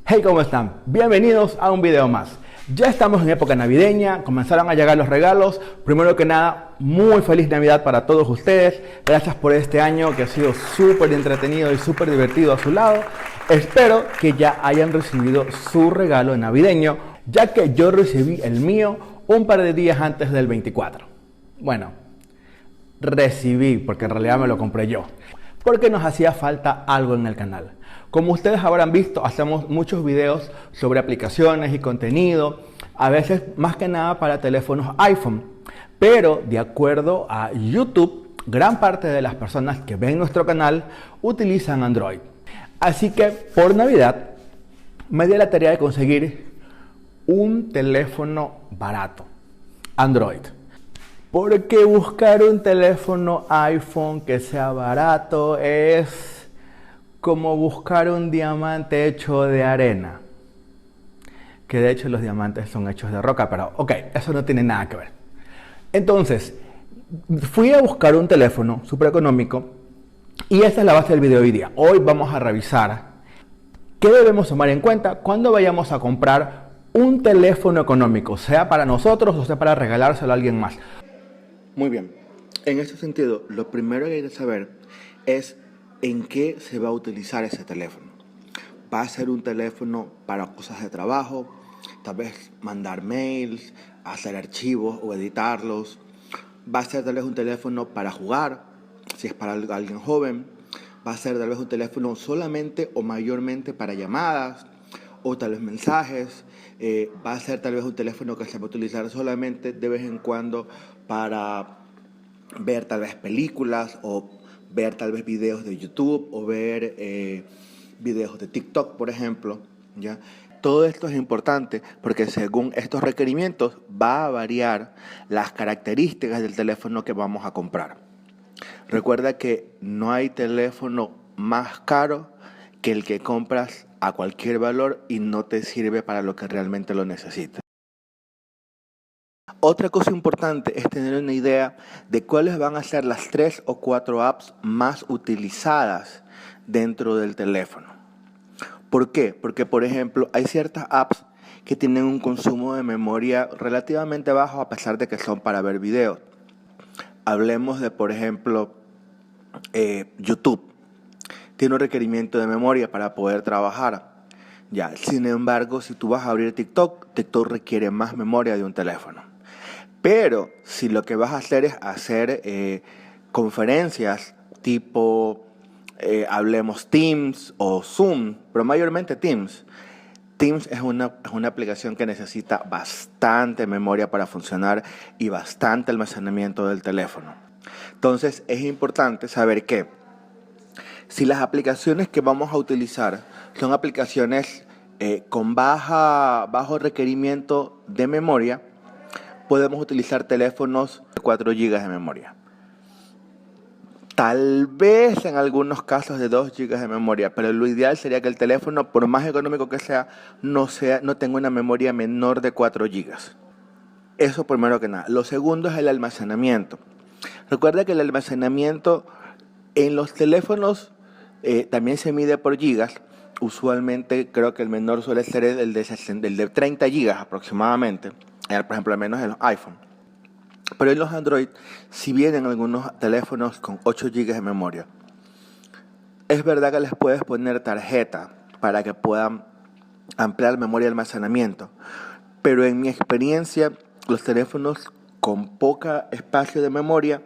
Hey, ¿cómo están? Bienvenidos a un video más. Ya estamos en época navideña, comenzaron a llegar los regalos. Primero que nada, muy feliz Navidad para todos ustedes. Gracias por este año que ha sido súper entretenido y súper divertido a su lado. Espero que ya hayan recibido su regalo navideño, ya que yo recibí el mío un par de días antes del 24. Bueno, recibí, porque en realidad me lo compré yo, porque nos hacía falta algo en el canal. Como ustedes habrán visto, hacemos muchos videos sobre aplicaciones y contenido, a veces más que nada para teléfonos iPhone, pero de acuerdo a YouTube, gran parte de las personas que ven nuestro canal utilizan Android. Así que por Navidad me di la tarea de conseguir un teléfono barato, Android. Porque buscar un teléfono iPhone que sea barato es como buscar un diamante hecho de arena. Que de hecho los diamantes son hechos de roca, pero ok, eso no tiene nada que ver. Entonces, fui a buscar un teléfono súper económico y esta es la base del video de hoy día. Hoy vamos a revisar qué debemos tomar en cuenta cuando vayamos a comprar un teléfono económico, sea para nosotros o sea para regalárselo a alguien más. Muy bien, en este sentido, lo primero que hay que saber es en qué se va a utilizar ese teléfono. ¿Va a ser un teléfono para cosas de trabajo? Tal vez mandar mails, hacer archivos o editarlos. ¿Va a ser tal vez un teléfono para jugar? Si es para alguien joven. ¿Va a ser tal vez un teléfono solamente o mayormente para llamadas? O tal vez mensajes. Va a ser tal vez un teléfono que se va a utilizar solamente de vez en cuando para ver tal vez películas o ver tal vez videos de YouTube o ver videos de TikTok, por ejemplo, ¿ya? Todo esto es importante porque según estos requerimientos va a variar las características del teléfono que vamos a comprar. Recuerda que no hay teléfono más caro que el que compras a cualquier valor y no te sirve para lo que realmente lo necesitas. Otra cosa importante es tener una idea de cuáles van a ser las 3 o 4 apps más utilizadas dentro del teléfono. ¿Por qué? Porque, por ejemplo, hay ciertas apps que tienen un consumo de memoria relativamente bajo a pesar de que son para ver videos. Hablemos de, por ejemplo, YouTube. Tiene un requerimiento de memoria para poder trabajar. Ya, sin embargo, si tú vas a abrir TikTok, TikTok requiere más memoria de un teléfono. Pero si lo que vas a hacer es hacer conferencias tipo, hablemos Teams o Zoom, pero mayormente Teams. Teams es una aplicación que necesita bastante memoria para funcionar y bastante almacenamiento del teléfono. Entonces es importante saber que si las aplicaciones que vamos a utilizar son aplicaciones con bajo requerimiento de memoria, podemos utilizar teléfonos de 4 GB de memoria. Tal vez en algunos casos de 2 GB de memoria, pero lo ideal sería que el teléfono, por más económico que sea, no tenga una memoria menor de 4 GB. Eso primero que nada. Lo segundo es el almacenamiento. Recuerda que el almacenamiento en los teléfonos también se mide por gigas. Usualmente creo que el menor suele ser el de 30 GB aproximadamente. Por ejemplo, al menos en los iPhone. Pero en los Android, si vienen algunos teléfonos con 8 GB de memoria, es verdad que les puedes poner tarjeta para que puedan ampliar memoria de almacenamiento. Pero en mi experiencia, los teléfonos con poca espacio de memoria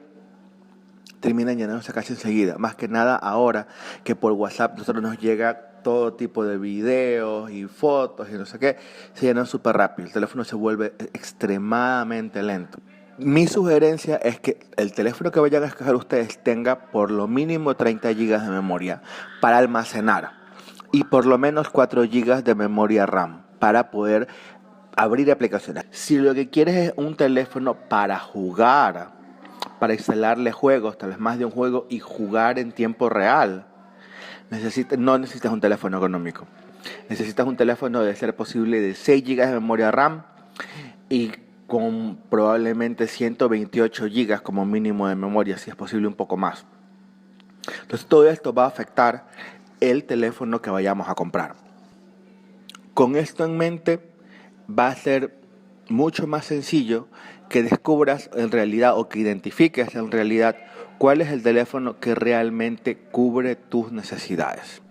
terminan llenándose casi enseguida. Más que nada ahora que por WhatsApp nosotros nos llega todo tipo de videos y fotos y no sé qué, se llenan súper rápido. El teléfono se vuelve extremadamente lento. Mi sugerencia es que el teléfono que vayan a escoger ustedes tenga por lo mínimo 30 GB de memoria para almacenar y por lo menos 4 GB de memoria RAM para poder abrir aplicaciones. Si lo que quieres es un teléfono para jugar, para instalarle juegos, tal vez más de un juego y jugar en tiempo real, no necesitas un teléfono económico. Necesitas un teléfono de ser posible de 6 GB de memoria RAM y con probablemente 128 GB como mínimo de memoria, si es posible un poco más. Entonces todo esto va a afectar el teléfono que vayamos a comprar. Con esto en mente va a ser mucho más sencillo que descubras en realidad o que identifiques en realidad cuál es el teléfono que realmente cubre tus necesidades.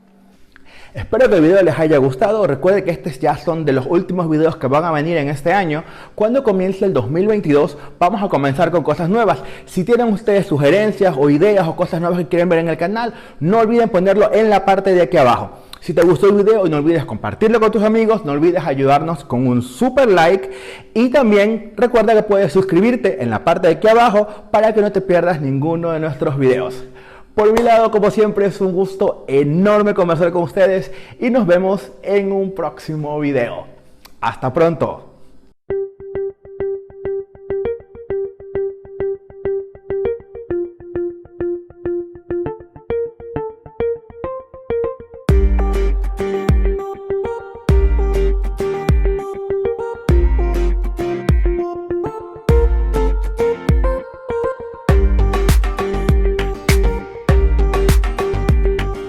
Espero que el video les haya gustado. Recuerden que estos ya son de los últimos videos que van a venir en este año. Cuando comience el 2022 vamos a comenzar con cosas nuevas. Si tienen ustedes sugerencias o ideas o cosas nuevas que quieren ver en el canal, no olviden ponerlo en la parte de aquí abajo. Si te gustó el video, no olvides compartirlo con tus amigos, no olvides ayudarnos con un super like y también recuerda que puedes suscribirte en la parte de aquí abajo para que no te pierdas ninguno de nuestros videos. Por mi lado, como siempre, es un gusto enorme conversar con ustedes y nos vemos en un próximo video. ¡Hasta pronto!